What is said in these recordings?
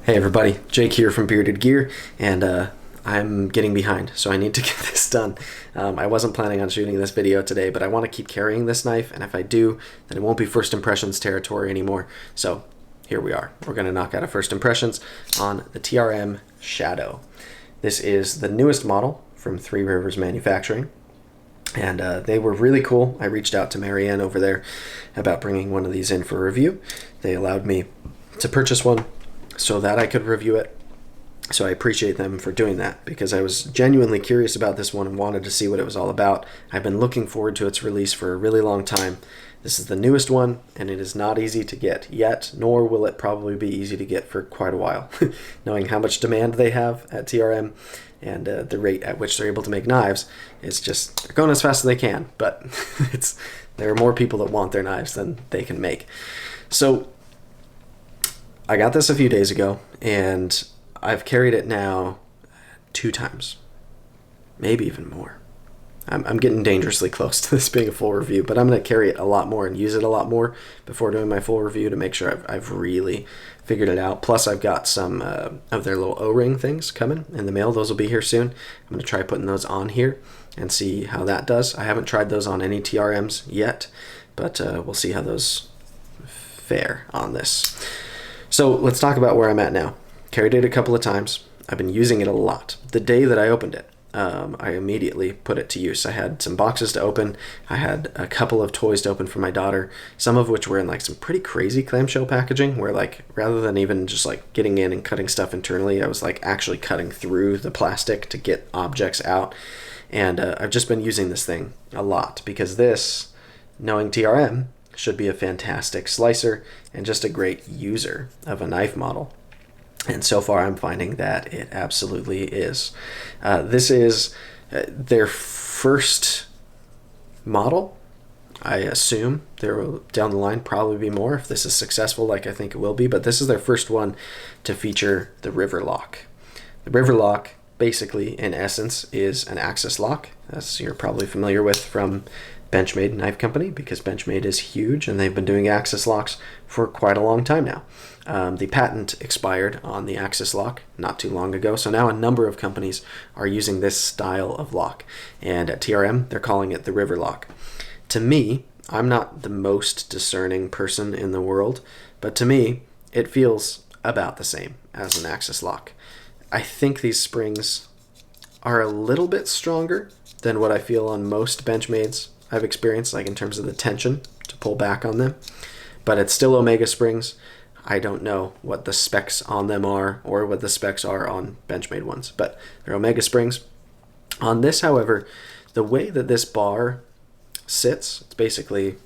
Hey everybody, Jake here from Bearded Gear, and I'm getting behind, so I need to get this done. I wasn't planning on shooting this video today, but I want to keep carrying this knife, and if I do, then it won't be first impressions territory anymore. So here we are. We're going to knock out a first impressions on the TRM Shadow. This is the newest model from Three Rivers Manufacturing, and they were really cool. I reached out to Marianne over there about bringing one of these in for review. They allowed me to purchase one so that I could review it. So I appreciate them for doing that because I was genuinely curious about this one and wanted to see what it was all about. I've been looking forward to its release for a really long time. This is the newest one, and it is not easy to get yet, nor will it probably be easy to get for quite a while. Knowing how much demand they have at TRM and the rate at which they're able to make knives, it's just, they're going as fast as they can, but there are more people that want their knives than they can make. So I got this a few days ago, and I've carried it now 2 times, maybe even more. I'm getting dangerously close to this being a full review, but I'm going to carry it a lot more and use it a lot more before doing my full review to make sure I've really figured it out. Plus, I've got some of their little O-ring things coming in the mail. Those will be here soon. I'm going to try putting those on here and see how that does. I haven't tried those on any TRMs yet, but we'll see how those fare on this. So let's talk about where I'm at now. Carried it a couple of times. I've been using it a lot. The day that I opened it, I immediately put it to use. I had some boxes to open. I had a couple of toys to open for my daughter, some of which were in like some pretty crazy clamshell packaging where like rather than even just like getting in and cutting stuff internally, I was like actually cutting through the plastic to get objects out. And I've just been using this thing a lot because this, knowing TRM, should be a fantastic slicer and just a great user of a knife model. And so far I'm finding that it absolutely is. This is their first model. I assume there will down the line probably be more if this is successful like I think it will be, but this is their first one to feature the river lock. The river lock basically in essence is an axis lock, as you're probably familiar with from Benchmade Knife Company, because Benchmade is huge and they've been doing axis locks for quite a long time now. The patent expired on the axis lock not too long ago, so now a number of companies are using this style of lock, and at TRM they're calling it the river lock. To me, I'm not the most discerning person in the world, but to me it feels about the same as an axis lock. I think these springs are a little bit stronger than what I feel on most Benchmades I've experienced, like in terms of the tension to pull back on them, but it's still Omega springs. I don't know what the specs on them are or what the specs are on Benchmade ones, but they're Omega springs. On this, however, the way that this bar sits, it's basically,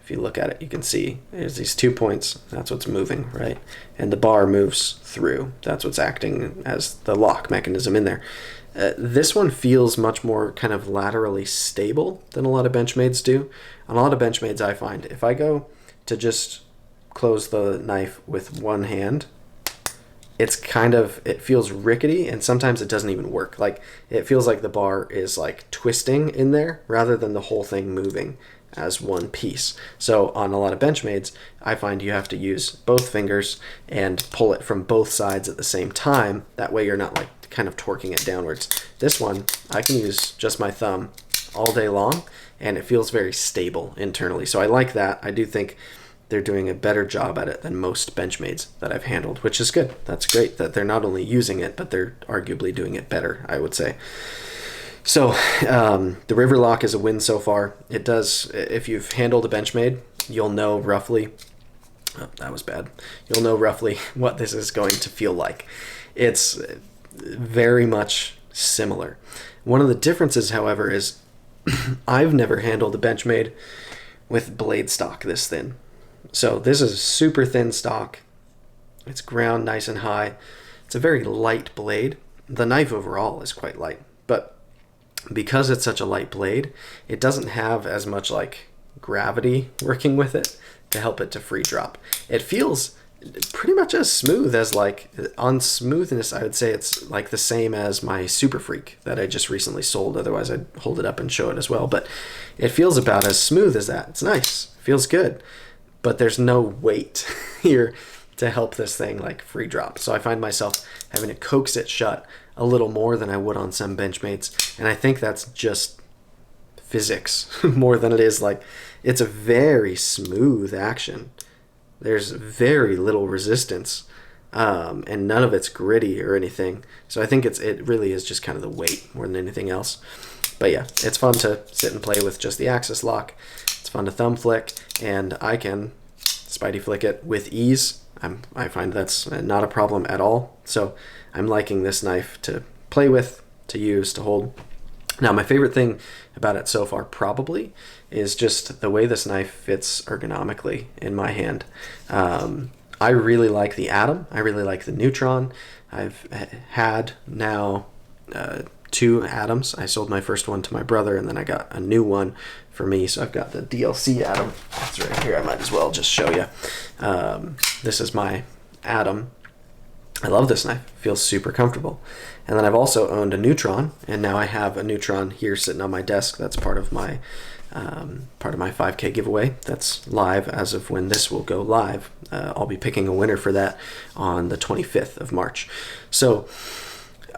if you look at it, you can see there's these 2 points. That's what's moving, right? And the bar moves through. That's what's acting as the lock mechanism in there. This one feels much more kind of laterally stable than a lot of Benchmades do. On a lot of Benchmades, I find if I go to just close the knife with one hand, it feels rickety, and sometimes it doesn't even work. Like it feels like the bar is like twisting in there rather than the whole thing moving as one piece. So on a lot of Benchmades, I find you have to use both fingers and pull it from both sides at the same time. That way you're not like kind of torquing it downwards. This one, I can use just my thumb all day long, and it feels very stable internally. So I like that. I do think they're doing a better job at it than most Benchmades that I've handled, which is good. That's great that they're not only using it, but they're arguably doing it better, I would say. So the river lock is a win so far. It does, if you've handled a Benchmade, you'll know roughly, oh, that was bad. You'll know roughly what this is going to feel like. It's very much similar. One of the differences, however, is I've never handled a Benchmade with blade stock this thin. So this is super thin stock. It's ground nice and high. It's a very light blade. The knife overall is quite light, but because it's such a light blade, it doesn't have as much like gravity working with it to help it to free drop. It feels pretty much as smooth as, like, on smoothness, I would say it's like the same as my Super Freak that I just recently sold. Otherwise I'd hold it up and show it as well, but it feels about as smooth as that. It's nice, feels good, but there's no weight here to help this thing like free drop. So I find myself having to coax it shut a little more than I would on some Benchmates, and I think that's just physics more than it is like, it's a very smooth action. There's very little resistance, and none of it's gritty or anything. So I think it really is just kind of the weight more than anything else. But yeah, it's fun to sit and play with just the axis lock. It's fun to thumb flick, and I can Spidey flick it with ease. I find that's not a problem at all. So I'm liking this knife to play with, to use, to hold. Now, my favorite thing about it so far probably is just the way this knife fits ergonomically in my hand. I really like the Atom. I really like the Neutron. I've had now 2 Atoms. I sold my first one to my brother, and then I got a new one for me. So I've got the DLC Atom. That's right here. I might as well just show you. This is my Atom. I love this knife. It feels super comfortable. And then I've also owned a Neutron, and now I have a Neutron here sitting on my desk. That's part of my 5K giveaway. That's live as of when this will go live. I'll be picking a winner for that on the 25th of March. So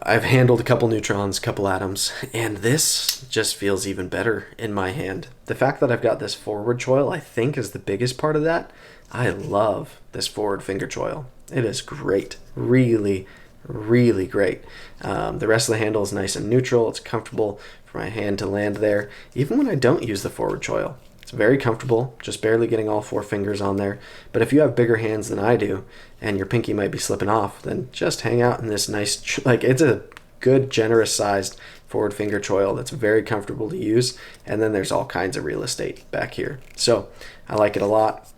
I've handled a couple Neutrons, a couple Atoms, and this just feels even better in my hand. The fact that I've got this forward choil, I think, is the biggest part of that. I love this forward finger choil. It is great. Really, really great. The rest of the handle is nice and neutral. It's comfortable for my hand to land there, even when I don't use the forward choil. It's very comfortable, just barely getting all 4 fingers on there. But if you have bigger hands than I do, and your pinky might be slipping off, then just hang out in this nice, like, it's a good, generous sized forward finger choil that's very comfortable to use. And then there's all kinds of real estate back here. So I like it a lot.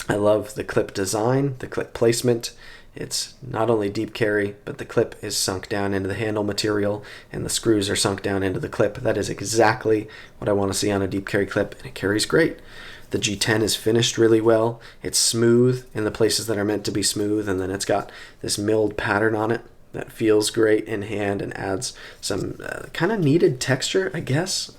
I love the clip design, the clip placement. It's not only deep carry, but the clip is sunk down into the handle material, and the screws are sunk down into the clip. That is exactly what I want to see on a deep carry clip, and it carries great. The G10 is finished really well. It's smooth in the places that are meant to be smooth, and then it's got this milled pattern on it that feels great in hand and adds some kind of needed texture, I guess.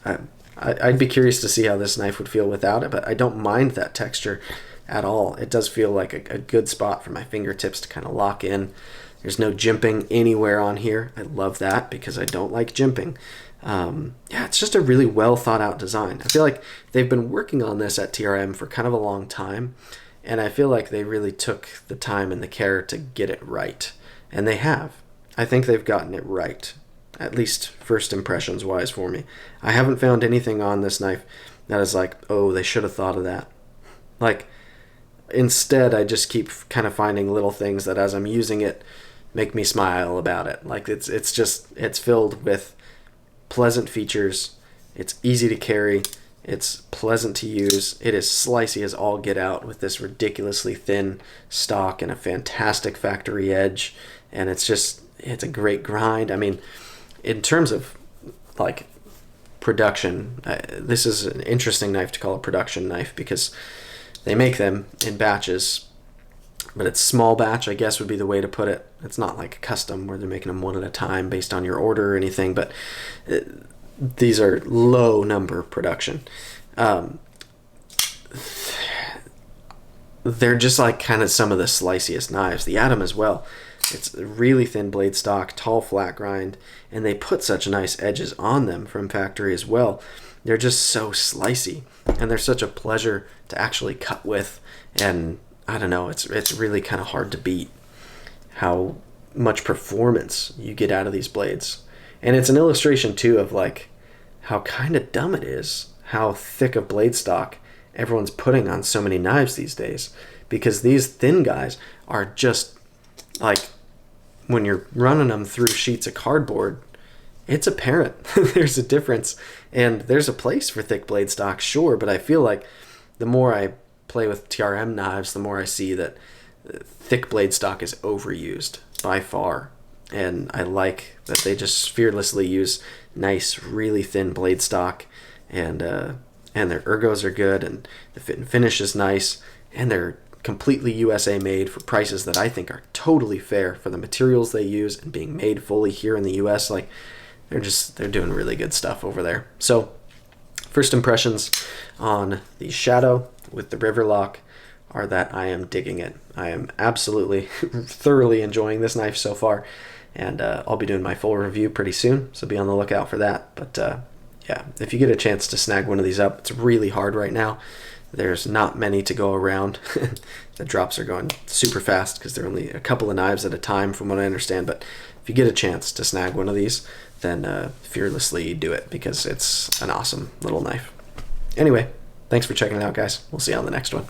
I'd be curious to see how this knife would feel without it, but I don't mind that texture at all. It does feel like a good spot for my fingertips to kind of lock in. There's no jimping anywhere on here. I love that because I don't like jimping. Yeah, it's just a really well thought out design. I feel like they've been working on this at TRM for kind of a long time, and I feel like they really took the time and the care to get it right. And they have. I think they've gotten it right, at least first impressions wise for me. I haven't found anything on this knife that is like, oh, they should have thought of that. Like, instead, I just keep kind of finding little things that as I'm using it make me smile about it. Like, it's filled with pleasant features. It's easy to carry. It's pleasant to use. It is slicey as all get out with this ridiculously thin stock and a fantastic factory edge. And it's a great grind. I mean, in terms of like production, this is an interesting knife to call a production knife because they make them in batches, but it's small batch, I guess would be the way to put it. It's not like a custom where they're making them one at a time based on your order or anything, but these are low number production. They're just like kind of some of the sliciest knives. The Atom as well. It's a really thin blade stock, tall flat grind, and they put such nice edges on them from factory as well. They're just so slicey, and they're such a pleasure to actually cut with, and I don't know, it's really kind of hard to beat how much performance you get out of these blades. And it's an illustration too of like how kind of dumb it is, how thick of blade stock everyone's putting on so many knives these days, because these thin guys are just like, when you're running them through sheets of cardboard, it's apparent there's a difference. And there's a place for thick blade stock, sure, but I feel like the more I play with TRM knives, the more I see that thick blade stock is overused by far. And I like that they just fearlessly use nice, really thin blade stock, and their ergos are good, and the fit and finish is nice, and they're completely USA made for prices that I think are totally fair for the materials they use and being made fully here in the US. Like, they're doing really good stuff over there. So first impressions on the Shadow with the River Lock are that I am digging it. I am absolutely thoroughly enjoying this knife so far, and I'll be doing my full review pretty soon, so be on the lookout for that. But yeah, if you get a chance to snag one of these up, it's really hard right now. There's not many to go around. The drops are going super fast because they're only a couple of knives at a time from what I understand, but if you get a chance to snag one of these, then fearlessly do it because it's an awesome little knife. Anyway, thanks for checking it out, guys. We'll see you on the next one.